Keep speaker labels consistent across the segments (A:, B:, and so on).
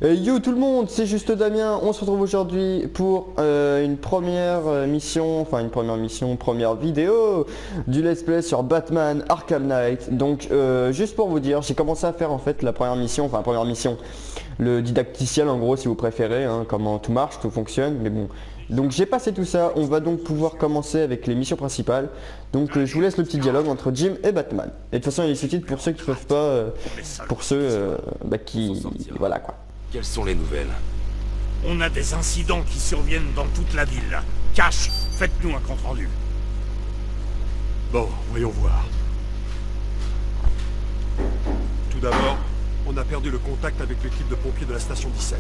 A: Yo tout le monde, c'est juste Damien. On se retrouve aujourd'hui pour une première mission, première vidéo du let's play sur Batman Arkham Knight. Donc juste pour vous dire, j'ai commencé à faire en fait la première mission, le didacticiel en gros si vous préférez, hein, comment tout marche, tout fonctionne, mais bon. Donc j'ai passé tout ça, on va donc pouvoir commencer avec les missions principales. Donc je vous laisse le petit dialogue entre Jim et Batman. Et de toute façon il y a les sous-titres pour ceux qui peuvent pas, pour ceux qui... Voilà quoi.
B: Quelles sont les nouvelles?
C: On a des incidents qui surviennent dans toute la ville. Cash, faites-nous un compte-rendu.
D: Bon, voyons voir. Tout d'abord, on a perdu le contact avec l'équipe de pompiers de la station 17.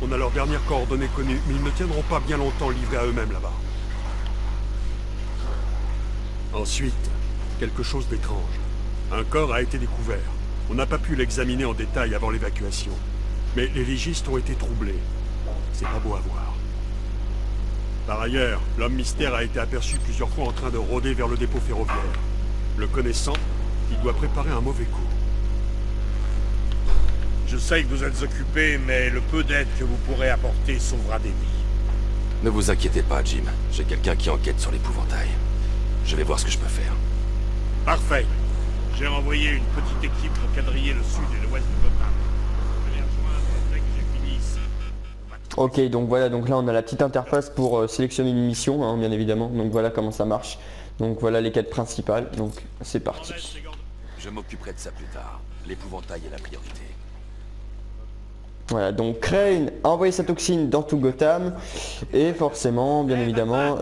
D: On a leurs dernières coordonnées connues, mais ils ne tiendront pas bien longtemps livrés à eux-mêmes là-bas. Ensuite, quelque chose d'étrange. Un corps a été découvert. On n'a pas pu l'examiner en détail avant l'évacuation. Mais les légistes ont été troublés. C'est pas beau à voir. Par ailleurs, l'homme mystère a été aperçu plusieurs fois en train de rôder vers le dépôt ferroviaire. Le connaissant, il doit préparer un mauvais coup.
C: Je sais que vous êtes occupé, mais le peu d'aide que vous pourrez apporter sauvera des vies.
B: Ne vous inquiétez pas, Jim. J'ai quelqu'un qui enquête sur l'épouvantail. Je vais voir ce que je peux faire.
C: Parfait. J'ai envoyé une petite équipe pour quadriller le sud et l'ouest de Gotham. Je vais les rejoindre dès que j'ai fini ici.
A: Ok, donc voilà, donc là on a la petite interface pour sélectionner une mission, hein, bien évidemment. Donc voilà comment ça marche. Donc voilà les quêtes principales, donc c'est parti.
B: Je m'occuperai de ça plus tard. L'épouvantail est la priorité.
A: Voilà, donc Crane a envoyé sa toxine dans tout Gotham et forcément, bien évidemment,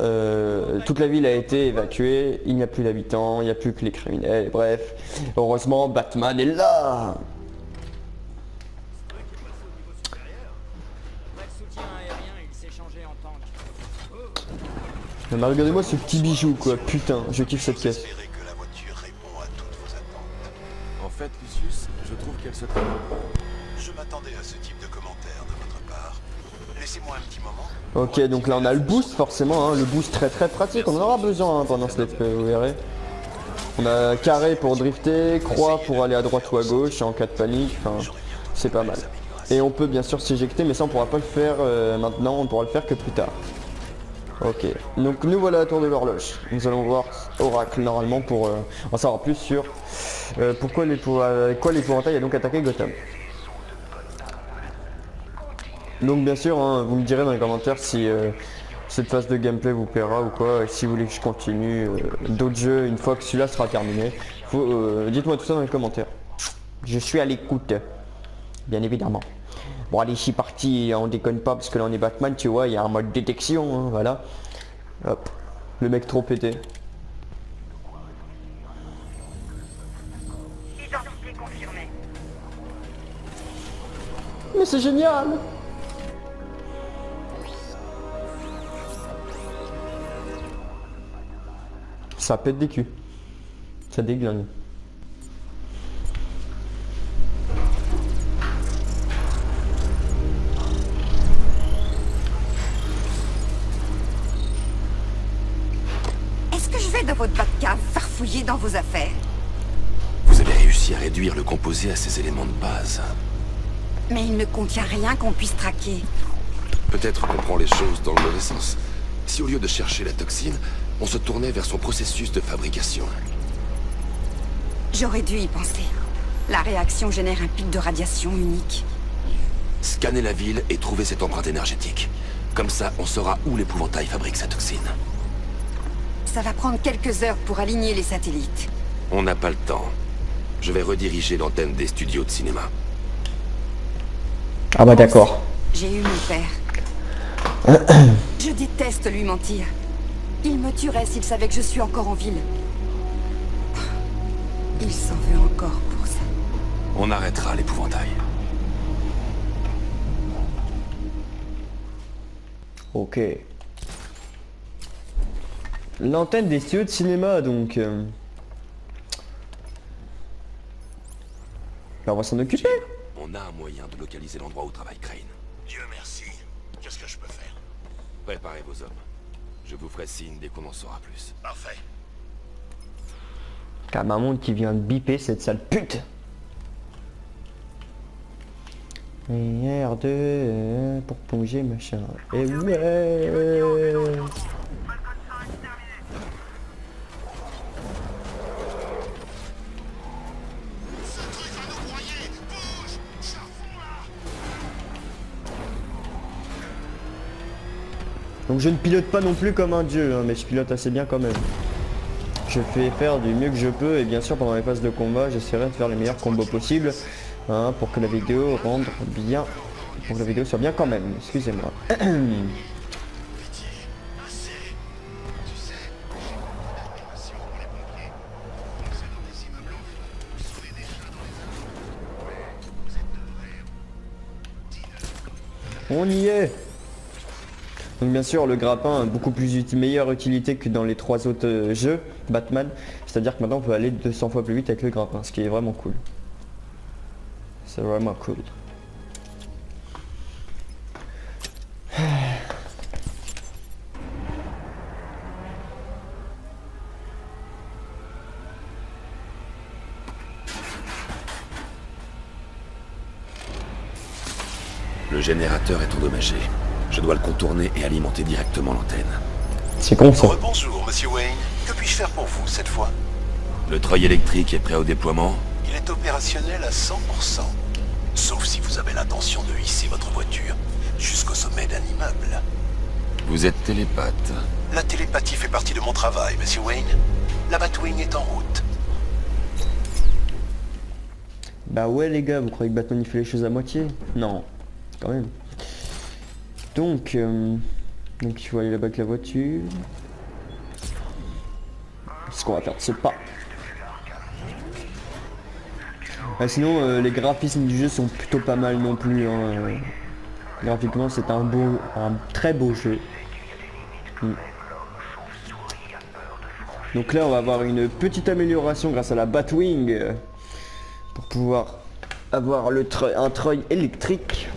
A: toute la ville a été évacuée, il n'y a plus d'habitants, il n'y a plus que les criminels, bref, heureusement Batman est là. Mais regardez-moi ce petit bijou quoi, putain, je kiffe cette pièce.
B: En fait, Lucius, je trouve qu'elle se trompe.
E: Je m'attendais à ce type de commentaire de votre part. Laissez-moi un petit moment.
A: Ok, donc là on a le boost forcément, hein, le boost très pratique, on en aura besoin hein, pendant ce let's play, vous verrez. On a carré pour drifter, croix pour aller à droite ou à gauche en cas de panique, enfin c'est pas mal. Et on peut bien sûr s'éjecter, mais ça on pourra pas le faire maintenant, on pourra le faire que plus tard. Ok, donc nous voilà à la tour de l'horloge. Nous allons voir Oracle normalement pour en savoir plus sur pourquoi l'épouvantail a donc attaqué Gotham. Donc bien sûr, hein, vous me direz dans les commentaires si cette phase de gameplay vous plaira ou quoi, et si vous voulez que je continue d'autres jeux une fois que celui-là sera terminé. Dites-moi tout ça dans les commentaires. Je suis à l'écoute, bien évidemment. Bon allez, je suis parti, on déconne pas parce que là on est Batman, tu vois, il y a un mode détection, hein, voilà. Hop, le mec trop pété.
F: Identité confirmée.
A: Mais c'est génial! Ça pète des culs. Ça déglingue.
F: Est-ce que je vais dans votre Batcave farfouiller dans vos affaires?
B: Vous avez réussi à réduire le composé à ses éléments de base.
F: Mais il ne contient rien qu'on puisse traquer.
B: Peut-être qu'on prend les choses dans le mauvais sens. Si au lieu de chercher la toxine, on se tournait vers son processus de fabrication.
F: J'aurais dû y penser. La réaction génère un pic de radiation unique.
B: Scanner la ville et trouver cette empreinte énergétique. Comme ça, on saura où l'épouvantail fabrique sa toxine.
F: Ça va prendre quelques heures pour aligner les satellites.
B: On n'a pas le temps. Je vais rediriger l'antenne des studios de cinéma.
A: Ah bah d'accord.
F: J'ai eu mon père. Je déteste lui mentir. Il me tuerait s'il savait que je suis encore en ville. Il s'en veut encore pour ça.
B: On arrêtera l'épouvantail.
A: Ok. L'antenne des studios de cinéma donc. On va s'en occuper.
B: On a un moyen de localiser l'endroit où travaille Crane.
E: Dieu merci. Qu'est-ce que je peux faire?
B: Préparez vos hommes. Je vous ferai signe dès qu'on en saura plus.
E: Parfait.
A: Car ma montre qui vient de biper cette sale pute. Et R2 pour plonger machin. Et ouais. Donc je ne pilote pas non plus comme un dieu, hein, mais je pilote assez bien quand même. Je fais faire du mieux que je peux et bien sûr pendant les phases de combat j'essaierai de faire les meilleurs combos possibles hein, pour que la vidéo rende bien, pour que la vidéo soit bien quand même, excusez-moi. On y est. Donc bien sûr le grappin a beaucoup plus meilleure utilité que dans les 3 autres jeux Batman, c'est-à-dire que maintenant on peut aller 200 fois plus vite avec le grappin, ce qui est vraiment cool. C'est vraiment cool.
B: Le générateur est endommagé. Je dois le contourner et alimenter directement l'antenne.
A: C'est con ça.
E: Rebonjour, monsieur Wayne. Que puis-je faire pour vous cette fois?
B: Le treuil électrique est prêt au déploiement?
E: Il est opérationnel à 100%. Sauf si vous avez l'intention de hisser votre voiture jusqu'au sommet d'un immeuble.
B: Vous êtes télépathe.
E: La télépathie fait partie de mon travail, monsieur Wayne. La Batwing est en route.
A: Bah ouais les gars, vous croyez que Batman il fait les choses à moitié? Non, quand même. Donc il faut aller là-bas avec la voiture. Ce qu'on va faire de ce pas. Ah, sinon les graphismes du jeu sont plutôt pas mal non plus. Hein. Graphiquement c'est un très beau jeu. Donc là on va avoir une petite amélioration grâce à la Batwing pour pouvoir avoir un treuil électrique.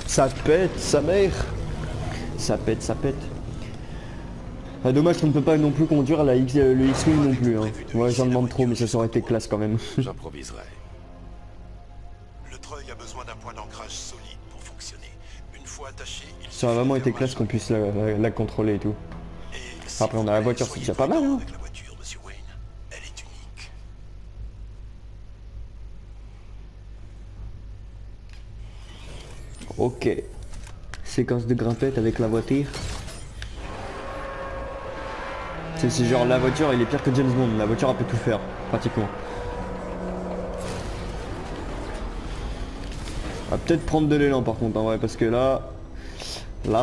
A: Ça pète, sa mère. Ça pète, ça pète. Ah, dommage qu'on ne peut pas non plus conduire le X-Wing non plus. Hein. Ouais, j'en demande trop, mais ça aurait été classe quand même.
B: J'improviserai.
E: Le treuil a besoin d'un point d'ancrage solide pour fonctionner. Une fois attaché, il
A: Ça aurait vraiment été classe qu'on puisse la contrôler et tout. Après, on a la voiture, c'est déjà pas mal. Hein.
E: Avec la voiture, monsieur Wayne, elle est unique.
A: Ok. Séquence de grimpette avec la voiture. C'est genre la voiture, il est pire que James Bond. La voiture elle peut tout faire, pratiquement. On va peut-être prendre de l'élan par contre en vrai, parce que là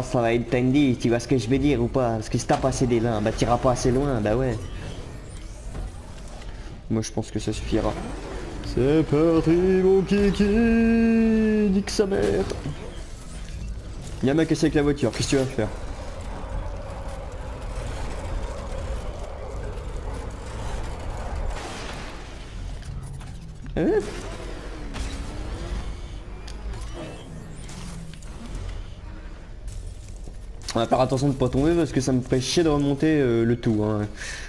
A: ça va être tendu, tu vois ce que je veux dire ou pas? Parce que si t'as pas assez d'élan, bah t'iras pas assez loin, bah ouais. Moi je pense que ça suffira. C'est parti mon kiki, nique sa mère. Y'a un mec cassé avec la voiture, qu'est-ce que tu vas faire? On va faire attention de ne pas tomber parce que ça me ferait chier de remonter le tout. Hein.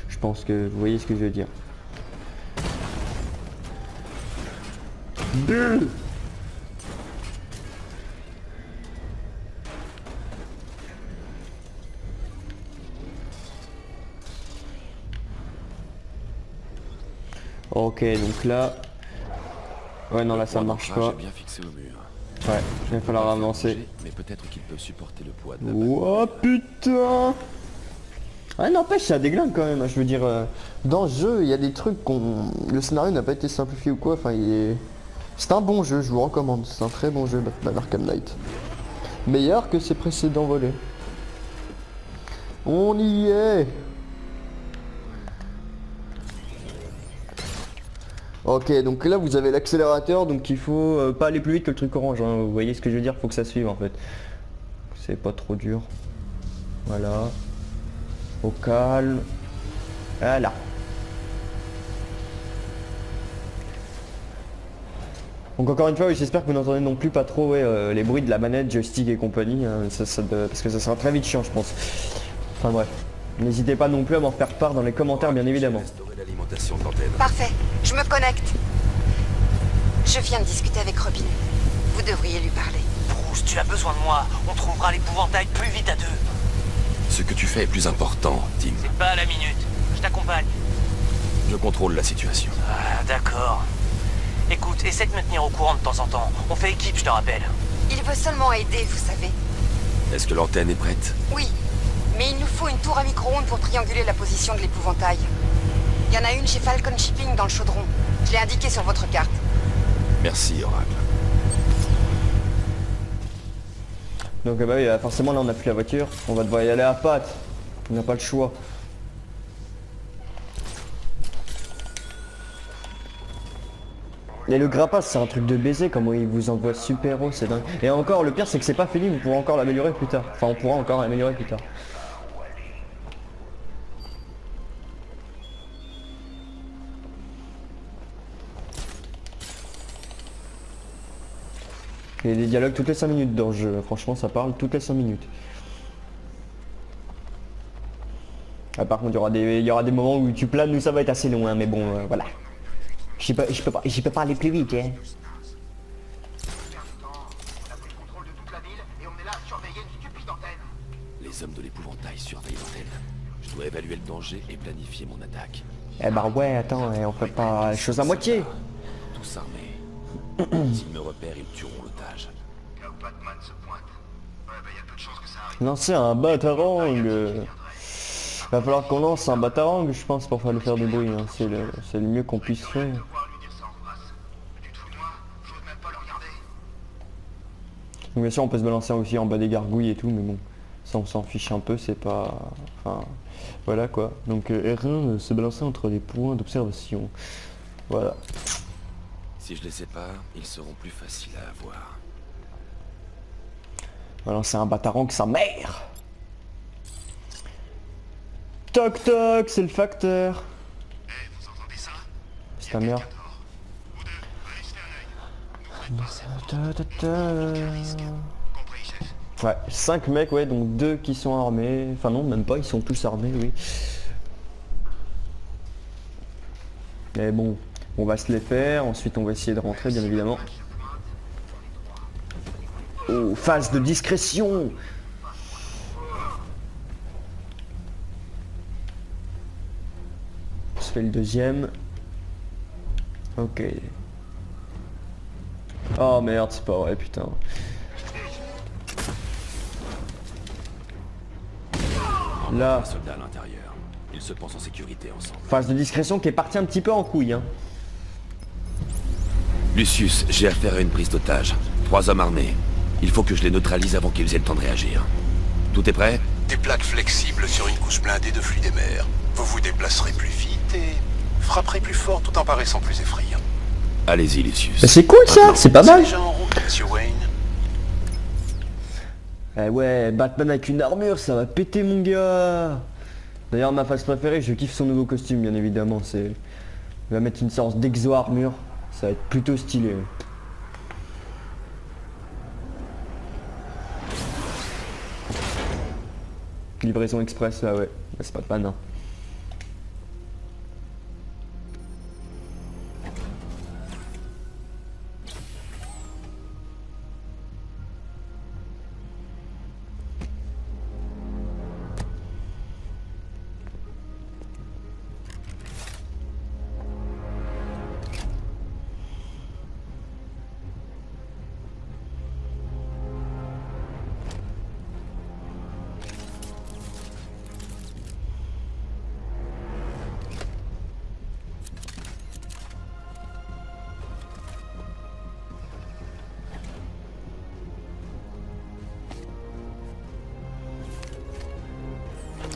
A: Je pense que vous voyez ce que je veux dire. Ok, donc là... Ouais, non, là ça marche pas.
B: Bien fixé au mur.
A: Ouais, il va falloir avancer.
B: Mais peut-être qu'ils peuvent supporter le poids de la
A: Oh putain! Ouais, n'empêche, ça déglingue quand même. Je veux dire, dans ce jeu, il y a des trucs qu'on... Le scénario n'a pas été simplifié ou quoi. Enfin, c'est un bon jeu, je vous recommande. C'est un très bon jeu, Batman Arkham Knight. Meilleur que ses précédents volets. On y est! Ok, donc là vous avez l'accélérateur, donc il faut pas aller plus vite que le truc orange, hein. Vous voyez ce que je veux dire, faut que ça suive en fait. C'est pas trop dur. Voilà. Au calme. Voilà. Donc encore une fois, oui, j'espère que vous n'entendez non plus pas trop les bruits de la manette, joystick et compagnie, hein, parce que ça sera très vite chiant, je pense. Enfin bref, n'hésitez pas non plus à m'en faire part dans les commentaires, bien évidemment.
B: Restaurer l'alimentation de l'antenne.
F: Parfait, je me connecte. Je viens de discuter avec Robin. Vous devriez lui parler.
G: Bruce, tu as besoin de moi. On trouvera l'épouvantail plus vite à deux.
B: Ce que tu fais est plus important, Tim.
G: C'est pas à la minute. Je t'accompagne.
B: Je contrôle la situation.
G: Ah, d'accord. Écoute, essaie de me tenir au courant de temps en temps. On fait équipe, je te rappelle.
F: Il veut seulement aider, vous savez.
B: Est-ce que l'antenne est prête?
F: Oui, mais il nous faut une tour à micro-ondes pour trianguler la position de l'épouvantail. Il y en a une chez Falcon Shipping dans le chaudron. Je l'ai indiqué sur votre carte.
B: Merci, Oracle.
A: Donc bah oui, forcément là on n'a plus la voiture, on va devoir y aller à pattes. On n'a pas le choix. Et le grappin c'est un truc de baiser, comment il vous envoie super haut, c'est dingue. Et encore, le pire c'est que c'est pas fini, vous pourrez encore l'améliorer plus tard. Enfin on pourra encore l'améliorer plus tard. Il y a des dialogues toutes les 5 minutes dans le jeu, franchement ça parle toutes les 5 minutes. Ah, par contre il y aura des moments où tu planes, où ça va être assez long, hein, mais bon voilà. Je peux pas aller plus vite, hein.
B: Les hommes de l'épouvantail surveillent l'antenne. Je dois évaluer le danger et planifier mon attaque.
A: Eh bah ouais, attends, on fait pas les choses à moitié.
B: Tous armés. S'ils me repèrent, ils tueront l'otage.
A: Lancer un batarang. Va falloir qu'on lance un batarang, je pense, pour faire du bruit, hein. C'est le mieux qu'on puisse faire. Donc, bien sûr on peut se balancer aussi en bas des gargouilles et tout, mais bon, ça on s'en fiche un peu, c'est pas... Enfin, voilà quoi. Donc R1, se balancer entre les points d'observation. Voilà.
B: Si je les sépare, ils seront plus faciles à avoir.
A: On va lancer un batarang, sa mère. Toc toc, c'est le facteur. C'est ta mère. Ouais, 5 mecs, ouais, donc 2 qui sont armés. Enfin non, même pas, ils sont tous armés, oui. Mais bon, on va se les faire, ensuite on va essayer de rentrer, bien évidemment. Oh, phase de discrétion. On se fait le deuxième. Ok. Oh merde, c'est pas vrai, putain. Là,
B: Un soldat à l'intérieur. Ils se pensent en sécurité ensemble.
A: phase de discrétion qui est partie un petit peu en couille, hein.
B: Lucius, j'ai affaire à une prise d'otage. 3 hommes armés. Il faut que je les neutralise avant qu'ils aient le temps de réagir. Tout est prêt?
E: Des plaques flexibles sur une couche blindée de fluide émer. Vous vous déplacerez plus vite et frapperez plus fort tout en paraissant plus effrayant.
B: Allez-y, Lucius.
A: Mais c'est cool ça, c'est pas mal.
E: C'est déjà en route, Monsieur Wayne.
A: Eh ouais, Batman avec une armure, ça va péter mon gars. D'ailleurs ma phase préférée, je kiffe son nouveau costume bien évidemment, c'est... Il va mettre une séance d'exo-armure, ça va être plutôt stylé. Livraison express là, ouais, c'est pas de panne, hein.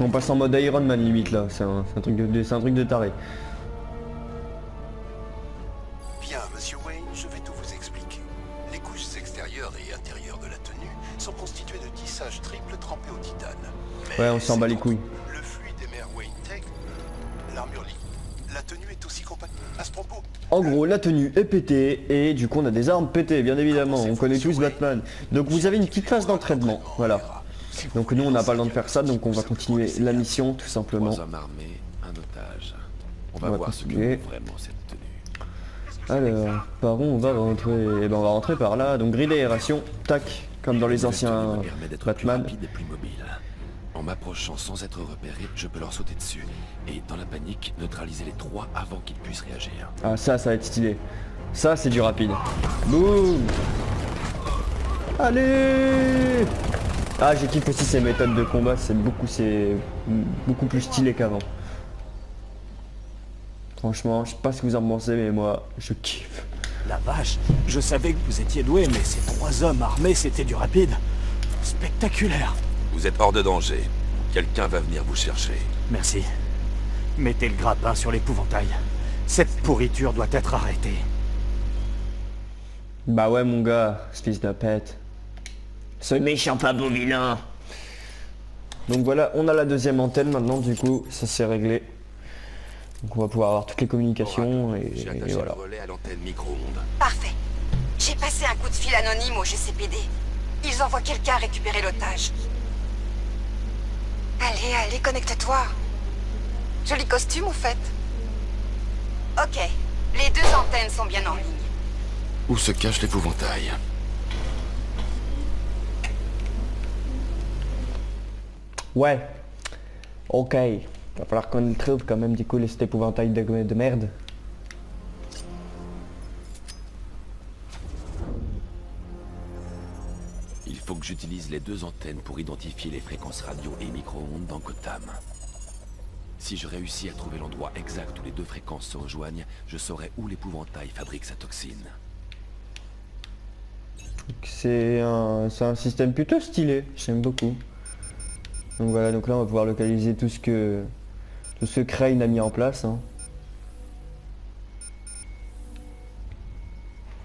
A: On passe en mode Iron Man limite là, c'est un truc de taré.
E: Bien, Monsieur Wayne, je vais tout vous expliquer. Les couches extérieures et intérieures de la tenue sont constituées de tissage triple trempé au titane. Mais
A: Ouais, on s'en bat les couilles.
E: le fluide émer Wayne Tech, l'armure La tenue est aussi compacte. À ce propos,
A: En gros, la tenue est pétée et du coup on a des armes pétées, bien évidemment. On connaît tous Batman. Donc vous avez une petite phase d'entraînement, voilà. Donc nous on n'a pas le temps de faire ça, donc on va continuer la mission tout simplement.
B: 3 hommes armés, un otage. On va
A: On va
B: voir ce que
A: continuer.
B: vaut vraiment cette tenue.
A: Alors, par où on va rentrer? Eh ben on va rentrer par là. Donc grille d'aération, tac, comme dans les
B: Cette
A: anciens
B: tenue me permet d'être plus
A: Batman.
B: rapide et plus mobile. En m'approchant sans être repéré, je peux leur sauter dessus. Et dans la panique, neutraliser les 3 avant qu'ils puissent réagir.
A: Ah ça va être stylé. Ça c'est du rapide. Boum. Allez. Ah j'ai kiffé aussi ces méthodes de combat, c'est beaucoup plus stylé qu'avant. Franchement, je sais pas ce que vous en pensez mais moi je kiffe.
H: La vache, je savais que vous étiez doué, mais ces 3 hommes armés, c'était du rapide. Spectaculaire.
B: Vous êtes hors de danger. Quelqu'un va venir vous chercher.
H: Merci. Mettez le grappin sur l'épouvantail. Cette pourriture doit être arrêtée.
A: Bah ouais mon gars, ce fils de pète. Ce méchant pas beau vilain. Donc voilà, on a la deuxième antenne maintenant du coup, ça c'est réglé. Donc on va pouvoir avoir toutes les communications
B: J'ai
A: et
B: attaché
A: voilà.
B: le relais à l'antenne micro-ondes.
F: Parfait. J'ai passé un coup de fil anonyme au GCPD. Ils envoient quelqu'un récupérer l'otage. Allez, connecte-toi. Joli costume, au fait. Ok. Les 2 antennes sont bien en ligne.
B: Où se cache l'épouvantail?
A: Ouais. Ok. Va falloir qu'on le trouve quand même du coup cet épouvantail de merde.
B: Il faut que j'utilise les 2 antennes pour identifier les fréquences radio et micro-ondes dans Gotham. Si je réussis à trouver l'endroit exact où les 2 fréquences se rejoignent, je saurai où l'épouvantail fabrique sa toxine.
A: C'est un système plutôt stylé, j'aime beaucoup. Donc voilà, donc là on va pouvoir localiser tout ce que Crane a mis en place. Hein.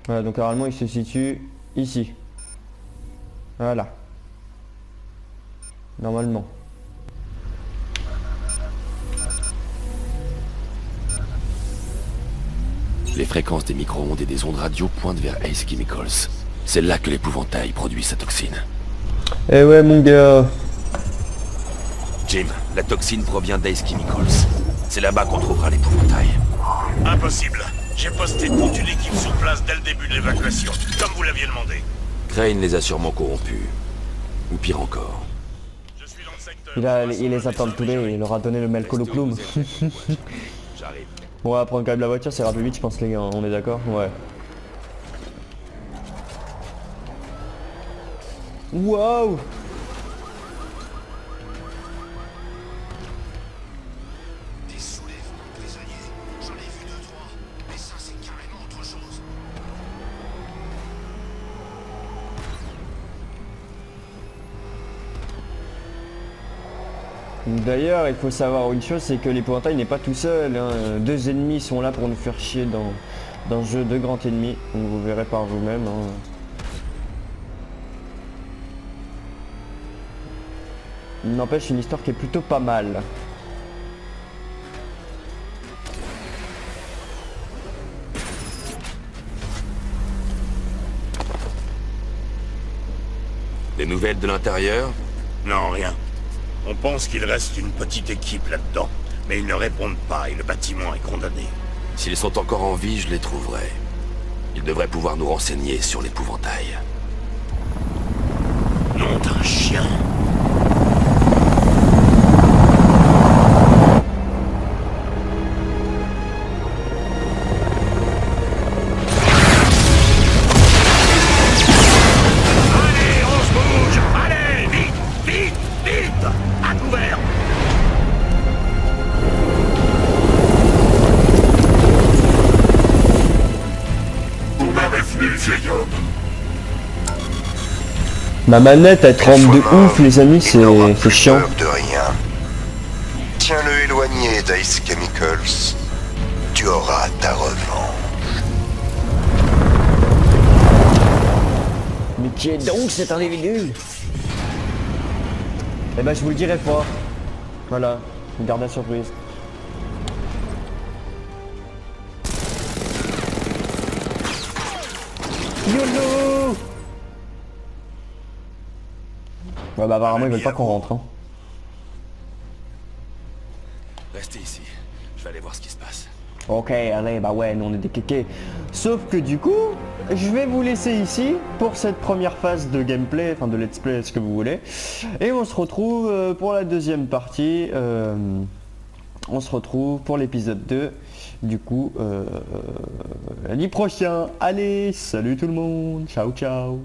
A: Voilà, donc normalement il se situe ici. Voilà. Normalement.
B: Les fréquences des micro-ondes et des ondes radio pointent vers Ace Chemicals. C'est là que l'épouvantail produit sa toxine.
A: Eh ouais mon gars.
B: Jim, la toxine provient d'Ace Chemicals. C'est là-bas qu'on trouvera l'épouvantail.
C: Impossible. J'ai posté toute une équipe sur place dès le début de l'évacuation, comme vous l'aviez demandé.
B: Crane les a sûrement corrompus. Ou pire encore.
C: Je suis dans le secteur.
A: Il les a torturés et il leur a donné le Melkoloploum.
B: J'arrive.
A: On va prendre quand même la voiture, ça ira plus vite je pense les gars, on est d'accord? Ouais. Waouh!
E: des soulèvements prisonniers. J'en ai vu 2-3, mais ça c'est carrément autre chose.
A: D'ailleurs, il faut savoir une chose, c'est que l'épouvantail n'est pas tout seul. Hein. 2 ennemis sont là pour nous faire chier dans ce jeu, 2 grands ennemis. Donc vous verrez par vous-même. Hein. Il n'empêche une histoire qui est plutôt pas mal.
B: Des nouvelles de l'intérieur?
C: Non, rien. On pense qu'il reste une petite équipe là-dedans, mais ils ne répondent pas et le bâtiment est condamné.
B: S'ils sont encore en vie, je les trouverai. Ils devraient pouvoir nous renseigner sur l'épouvantail.
C: Nom d'un chien. Allez, on se bouge! Allez, vite, vite, vite! À couvert!
A: Ma manette elle tremble de ouf les amis, c'est chiant.
E: De rien. Tiens-le éloigné d'Ice Chemicals. Tu auras ta revanche.
A: Mais qui est donc cet individu? Eh ben je vous le dirai pas. Voilà, une garde à surprise. YOLO. Ouais bah apparemment ils veulent pas qu'on rentre hein.
B: Restez ici. Je vais aller voir ce qui se passe.
A: Ok, allez, bah ouais, nous on est des kékés. Sauf que du coup, je vais vous laisser ici pour cette première phase de gameplay, enfin de let's play, ce que vous voulez. Et on se retrouve pour la deuxième partie. On se retrouve pour l'épisode 2. Du coup, lundi prochain. Allez, salut tout le monde. Ciao, ciao.